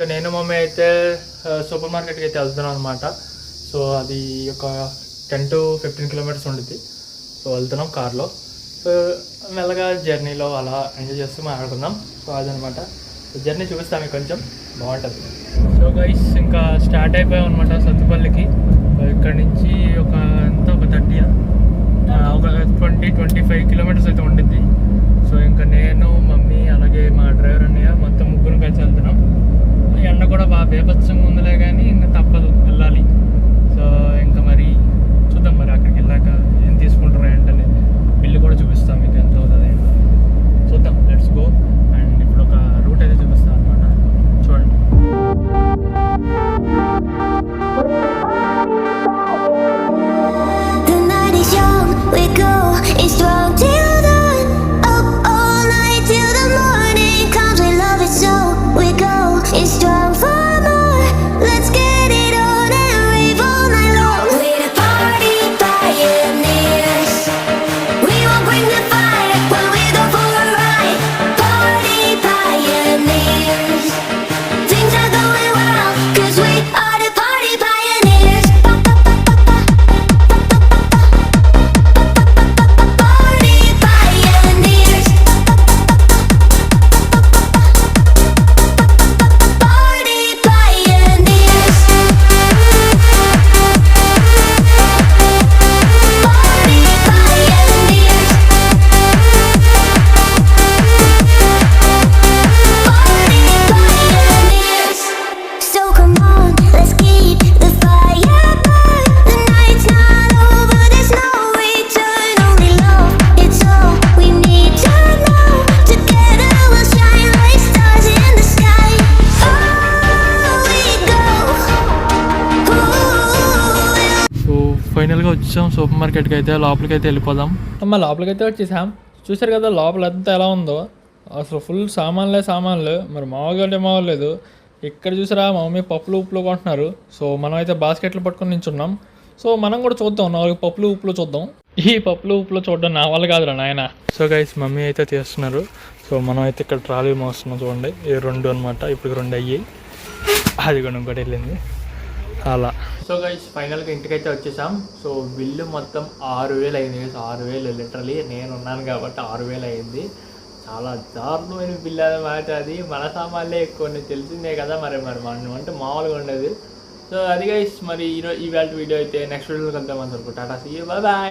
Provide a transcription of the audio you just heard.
నేను మమ్మీ అయితే సూపర్ మార్కెట్కి అయితే వెళ్తున్నాం అనమాట. సో అది ఒక 10 to 15 కిలోమీటర్స్ ఉంటుంది. సో వెళ్తున్నాం కార్లో. సో మెల్లగా జర్నీలో అలా ఎంజాయ్ చేస్తూ మాట్లాడుకుందాం. సో అదనమాట జర్నీ చూపిస్తాను మీకు, కొంచెం బాగుంటుంది. సో గైస్ ఇంకా స్టార్ట్ అయిపోయాం అనమాట సత్తుపల్లికి. ఇక్కడ నుంచి ఒక 20-25 కిలోమీటర్స్ అయితే ఉంటుంది. సో ఇంకా నేను, మమ్మీ, అలాగే మా డ్రైవర్ అన్నయ్య మొత్తం ముగ్గురు కలిసి వెళ్తున్నాం. ఎండ కూడా బాగా బేపచ్చంగా ఉందిలే, కానీ ఇంకా తప్పదు వెళ్ళాలి. సో ఇంకా మరి చూద్దాం, మరి అక్కడికి వెళ్ళాక ఏం తీసుకుంటారు ఏంటనే బిల్లు కూడా చూపిస్తాం మీకు ఎంత అవుతుంది ఏంటో చూద్దాం. Let's go. అండ్ ఇప్పుడు ఒక రూట్ అయితే చూపిస్తాం అనమాట, చూడండి. ఫైనల్గా వచ్చాం సూపర్ మార్కెట్కి అయితే. లోపలికి అయితే వెళ్ళిపోదాం. అమ్మ లోపలికి అయితే వచ్చేసాం. చూసారు కదా లోపల అంతా ఎలా ఉందో, అసలు ఫుల్ సామాన్లు. మరి మామూలుగా అంటే మామూలేదు. ఇక్కడ చూసారా మా మమ్మీ పప్పులు ఉప్పులు కొంటున్నారు. సో మనం అయితే బాస్కెట్లు పట్టుకొని నించున్నాం. సో మనం కూడా చూద్దాం, 4 పప్పులు ఉప్పులు చూద్దాం. ఈ పప్పులు ఉప్పులు చూడడం నా వల్ల కాదురా నాయన. సో గైస్ మమ్మీ అయితే తీస్తున్నారు. సో మనం అయితే ఇక్కడ ట్రాలీ మోస్తున్నాం చూడండి. ఈ 2 అనమాట, ఇప్పుడు 2 అయ్యాయి. అది కూడా ఇంకోటి వెళ్ళింది అలా. సో గైస్ ఫైనల్గా ఇంటికైతే వచ్చేసాం. సో బిల్లు మొత్తం 6,000 అయింది. 6,000 లిటరలీ, నేను ఉన్నాను కాబట్టి 6,000 అయింది. చాలా దారుణమైన బిల్లు అన్నమాట. అది మన సామాన్లే ఎక్కువ, తెలిసిందే కదా. మరి మనం అంటే మామూలుగా ఉండేది. సో అది గైస్ మరి ఇవాళ వీడియో అయితే నెక్స్ట్ వీడియోలో కలుద్దాం అనుకుంటా. Tata, see you, bye bye.